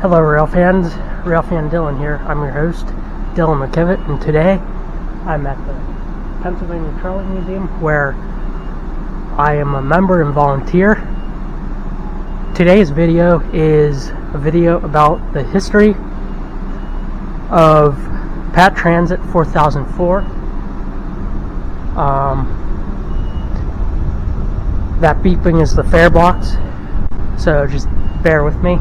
Hello rail fans, Rail Fan Dylan here. I'm your host, Dylan McKivitt, and today I'm at the Pennsylvania Trolley Museum where I am a member and volunteer. Today's video is a video about the history of PATransit 4004. That beeping is the fare box, so just bear with me.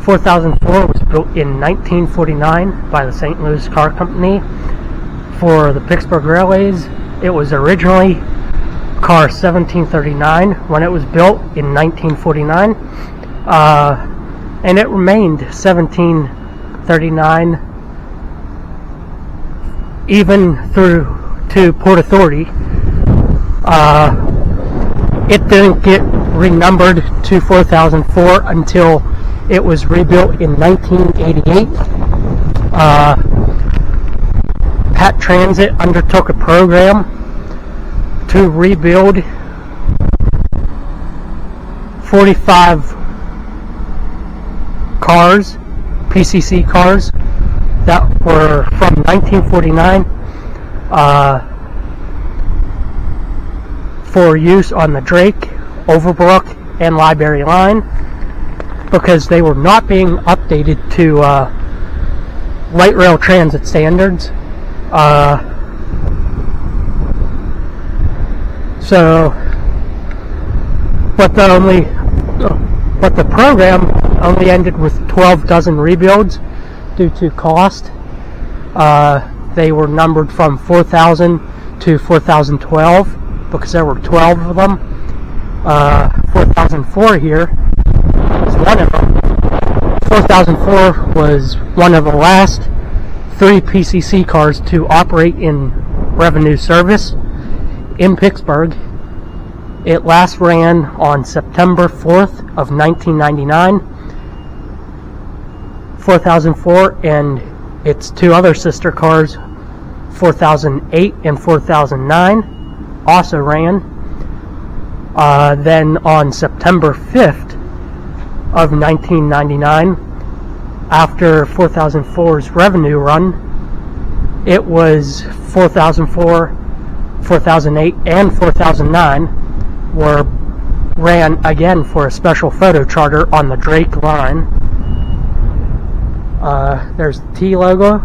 4004 was built in 1949 by the St. Louis Car Company for the Pittsburgh Railways. It was originally car 1739 when it was built in 1949, and it remained 1739 even through to Port Authority. It didn't get renumbered to 4004 until it was rebuilt in 1988. PATransit undertook a program to rebuild 45 cars, PCC cars, that were from 1949 for use on the Drake, Overbrook, and Library line, because they were not being updated to light rail transit standards. But the program only ended with 12 dozen rebuilds due to cost. They were numbered from 4000 to 4012 because there were 12 of them. 4004 here is one of them. 4004 was one of the last 3 PCC cars to operate in revenue service in Pittsburgh. It last ran on September 4th of 1999. 4004 and its 2 other sister cars, 4008 and 4009, also ran. Then on September 5th of 1999, after 4004's revenue run, it was 4004, 4008, and 4009 were ran again for a special photo charter on the Drake line. There's the T logo.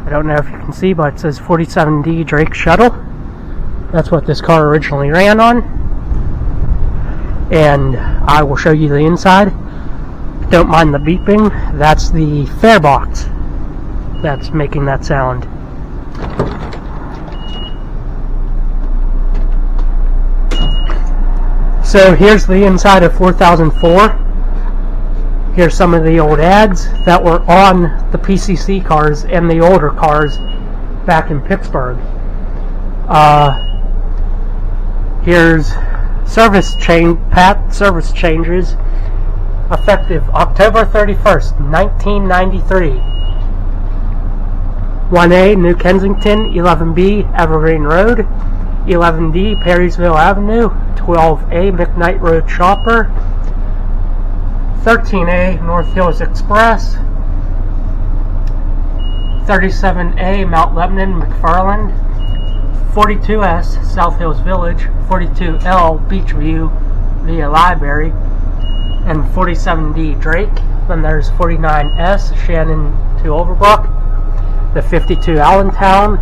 I don't know if you can see, but it says 47D Drake Shuttle. That's what this car originally ran on, and I will show you the inside. Don't mind the beeping. That's the fare box that's making that sound. So here's the inside of 4004. Here's some of the old ads that were on the PCC cars and the older cars back in Pittsburgh. Here's PAT service changes effective October 31st, 1993. 1A, New Kensington, 11B, Evergreen Road, 11D, Perrysville Avenue, 12A, McKnight Road Shopper, 13A, North Hills Express, 37A, Mount Lebanon, McFarland, 42S, South Hills Village, 42L, Beachview via Library, and 47D, Drake. Then there's 49S, Shannon to Overbrook, the 52 Allentown.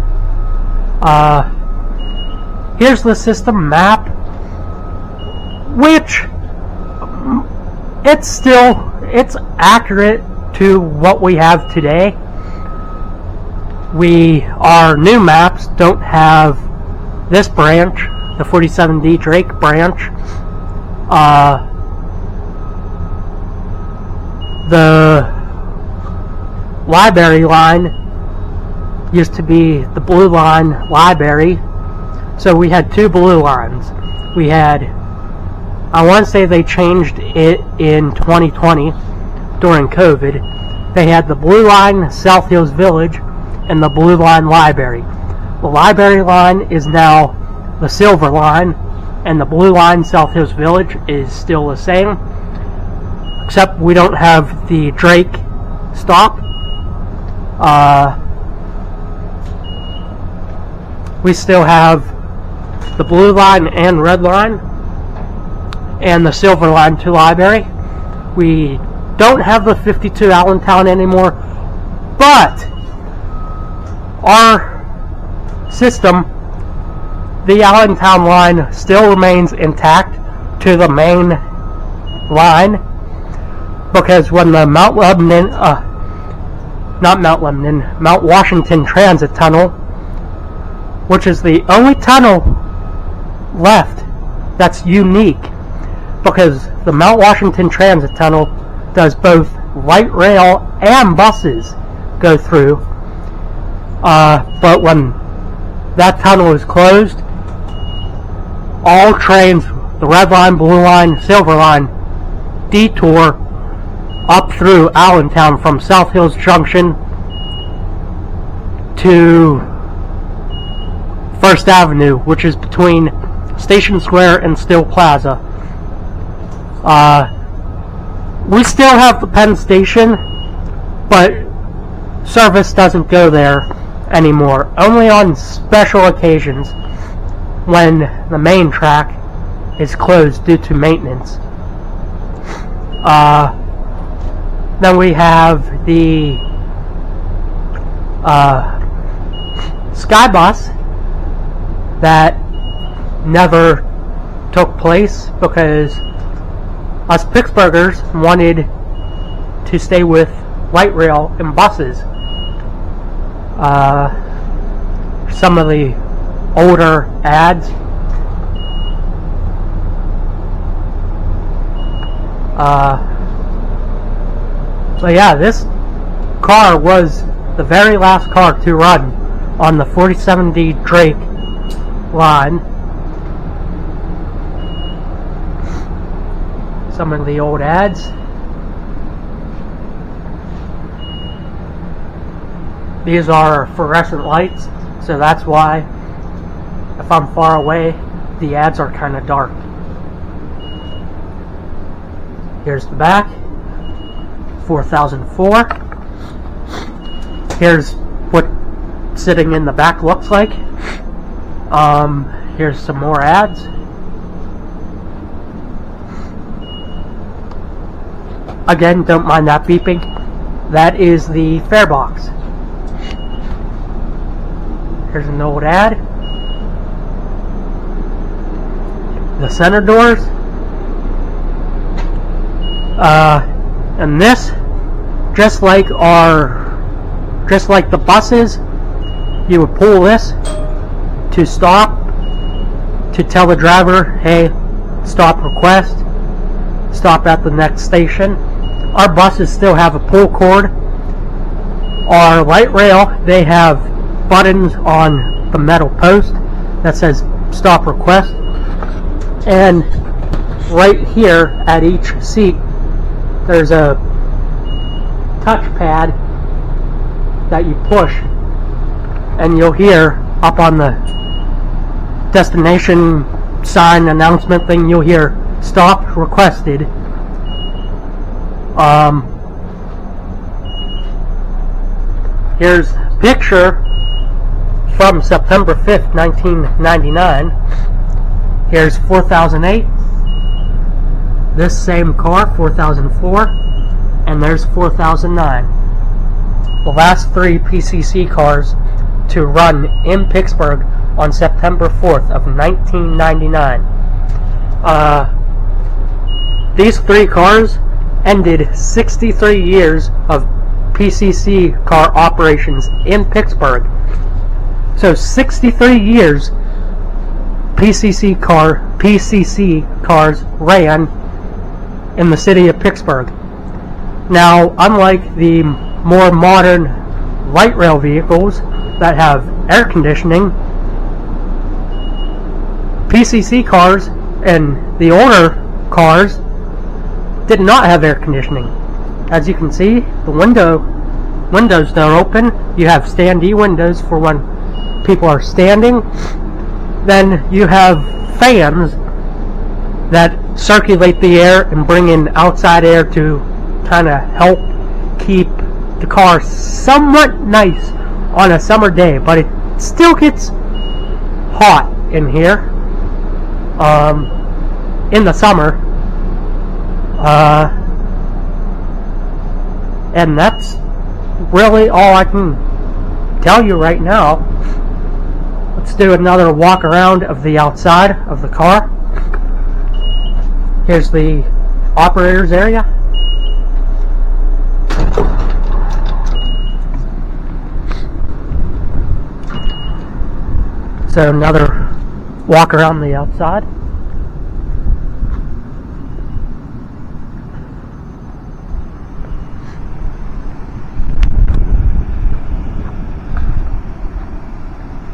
Here's the system map, which it's accurate to what we have today. Our new maps don't have this branch, the 47D Drake branch. The Library line used to be the Blue Line Library, so we had 2 blue lines. We had, I want to say they changed it in 2020 during COVID. They had the Blue Line South Hills Village and the Blue Line Library. The Library line is now the Silver Line, and the blue line, South Hills Village, is still the same, except we don't have the Drake stop. We still have the blue line and red line and the silver line to Library. We don't have the 52 Allentown anymore, but our system, the Allentown line, still remains intact to the main line, because when the Mount Washington Transit Tunnel, which is the only tunnel left that's unique, because the Mount Washington Transit Tunnel does both light rail and buses go through, but when that tunnel is closed, all trains, the red line, blue line, silver line, detour up through Allentown from South Hills Junction to First Avenue, which is between Station Square and Still Plaza. We still have the Penn Station, but service doesn't go there anymore. Only on special occasions when the main track is closed due to maintenance. Then we have the Skybus that never took place because us Pittsburghers wanted to stay with light rail and buses. Some of the older ads. So yeah, this car was the very last car to run on the 47D Drake line. Some of the old ads. These are fluorescent lights, so that's why if I'm far away, the ads are kind of dark. Here's the back, 4004. Here's what sitting in the back looks like. Here's some more ads. Again, don't mind that beeping. That is the fare box. Here's an old ad. The center doors. And this, just like the buses, you would pull this to stop, to tell the driver, hey, stop request, stop at the next station. Our buses still have a pull cord. Our light rail, they have buttons on the metal post that says stop request, and right here at each seat there's a touchpad that you push, and you'll hear up on the destination sign announcement thing, you'll hear stop requested. Here's a picture from September 5th, 1999. Here's 4008. This same car, 4004. And there's 4009. The last three PCC cars to run in Pittsburgh on September 4th of 1999. These three cars ended 63 years of PCC car operations in Pittsburgh. So 63 years PCC cars ran in the city of Pittsburgh. Now, unlike the more modern light rail vehicles that have air conditioning, PCC cars and the older cars did not have air conditioning. As you can see, the windows don't open. You have standee windows for when people are standing. Then you have fans that circulate the air and bring in outside air to kind of help keep the car somewhat nice on a summer day, but it still gets hot in here in the summer, and that's really all I can tell you right now. Let's do another walk around of the outside of the car. Here's the operator's area. So another walk around the outside.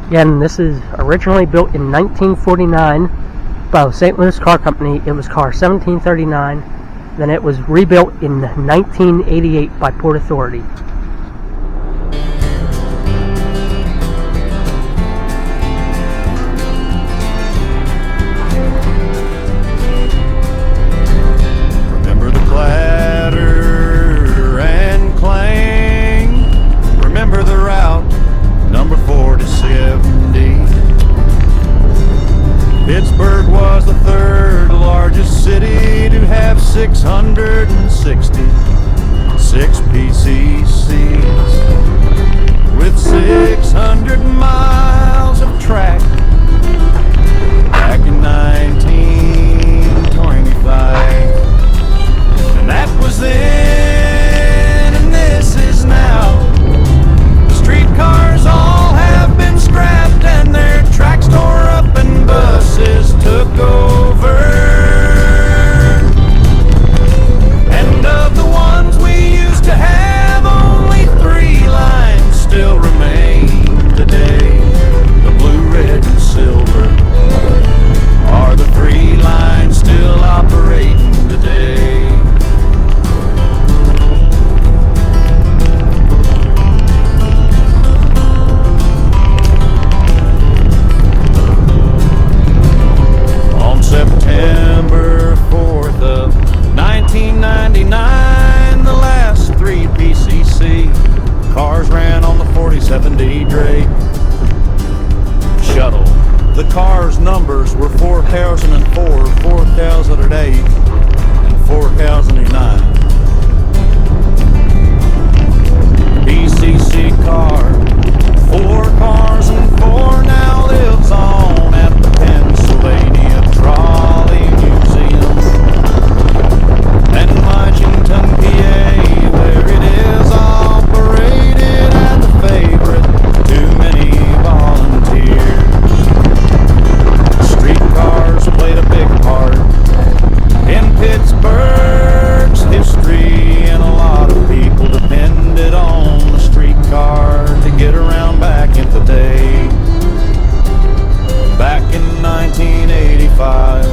Again, this is originally built in 1949 by the St. Louis Car Company. It was car 1739. Then it was rebuilt in 1988 by Port Authority. Remember the clatter and clang. Remember the route, number 4070. Pittsburgh was the third largest city to have 666 PCCs with 600 miles of track back in 1925. And that was then, and this is now. The streetcars all have been scrapped and their tracks tore up and buses took over. And of the ones we used to have, only 3 lines still remain today. The blue, red, and silver are the 3 lines still operating today. September 4th of 1999, the last 3 PCC cars ran on the 4070 Drake shuttle. The cars' numbers were 4004, 4008, and 4009. PCC car, 4 cars and 4 now lives on at the Pennsylvania Trolley Museum and Washington, PA, where it is operated and the favorite to many volunteers. Streetcars played a big part in Pittsburgh's history, and a lot of people depended on the streetcar to get around back in the day. Back in 1985,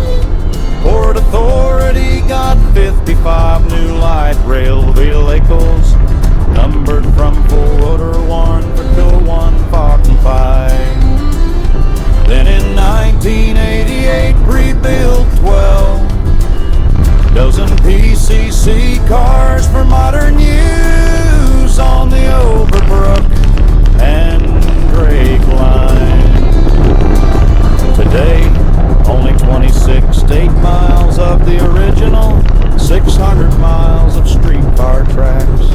Port Authority got 55 new light rail vehicles, numbered from quarter 1 for till 1 fucking 5. Then in 1988, rebuilt 12 dozen PCC cars for modern use on the Overbrook and Drake line. Today, only 26 state miles of the original 600 miles of streetcar tracks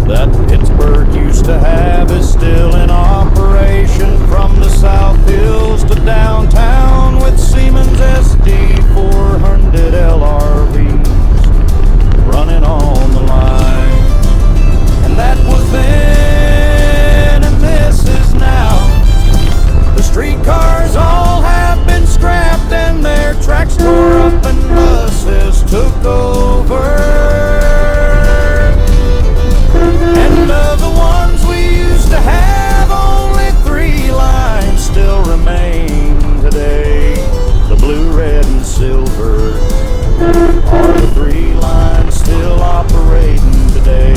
that Pittsburgh used to have is still in operation from the South Hills to downtown with Siemens SD 400 LRVs running on the line. And that was then, and this is now. The streetcars all have been scrapped and their tracks tore up and buses took over. And of the ones we used to have, only 3 lines still remain today. The blue, red, and silver are the 3 lines still operating today.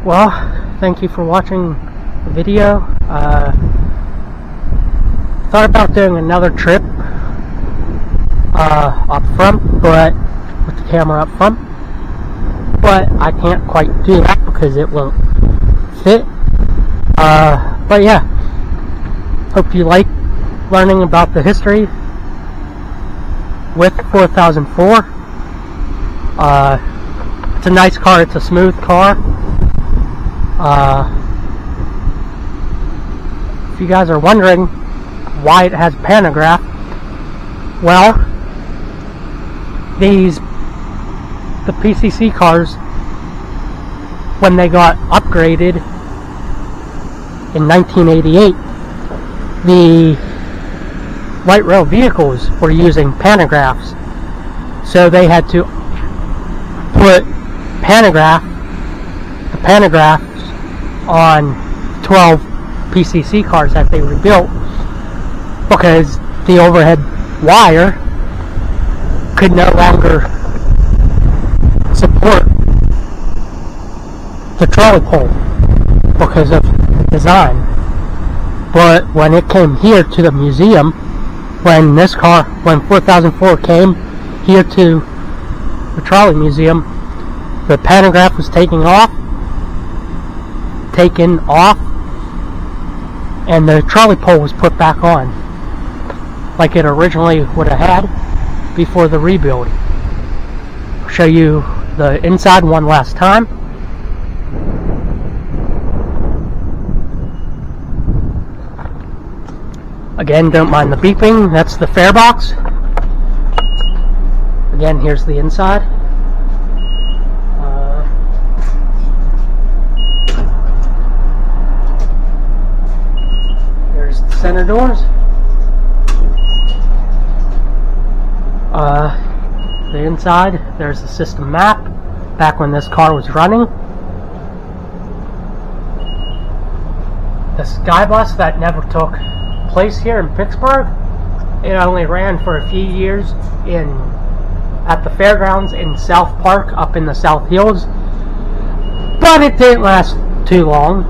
well, thank you for watching the video. Thought about doing another trip up front, but with the camera up front, but I can't quite do that because it won't fit. But yeah, hope you like learning about the history with 4004. It's a nice car, it's a smooth car. If you guys are wondering why it has pantograph, well, the PCC cars, when they got upgraded in 1988, the light rail vehicles were using pantographs, so they had to put the pantographs on 12 PCC cars that they rebuilt, because the overhead wire could no longer support the trolley pole because of design. But when it came here to the museum, when 4004 came here to the trolley museum, the pantograph was taken off, and the trolley pole was put back on like it originally would have had before the rebuild. I'll show you the inside one last time. Again, don't mind the beeping, that's the fare box. Again, here's the inside. There's the center doors. The inside, there's the system map, back when this car was running. The Skybus that never took place here in Pittsburgh, it only ran for a few years at the fairgrounds in South Park up in the South Hills, but it didn't last too long.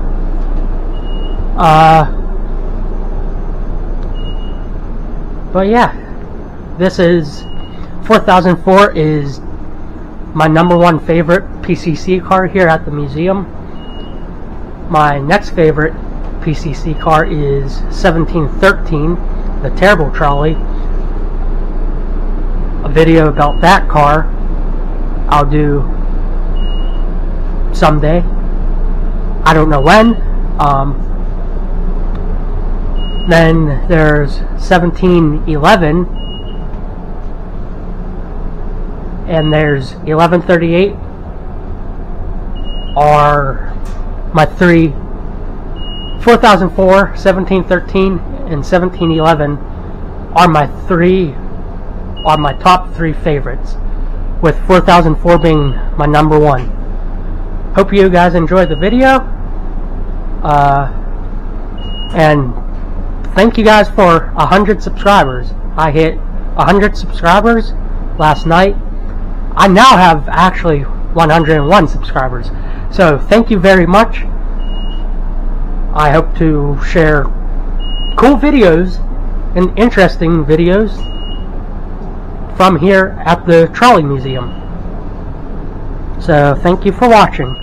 But yeah, this is 4004 is my #1 favorite PCC car here at the museum. My next favorite PCC car is 1713, the Terrible Trolley. A video about that car I'll do someday. I don't know when. Then there's 1711, and there's 1138 are my three. 4004, 1713, and 1711 are my top 3 favorites, with 4004 being my #1. Hope you guys enjoyed the video, and thank you guys for 100 subscribers. I hit 100 subscribers last night. I now have actually 101 subscribers, so thank you very much. I hope to share cool videos and interesting videos from here at the Trolley Museum. So thank you for watching.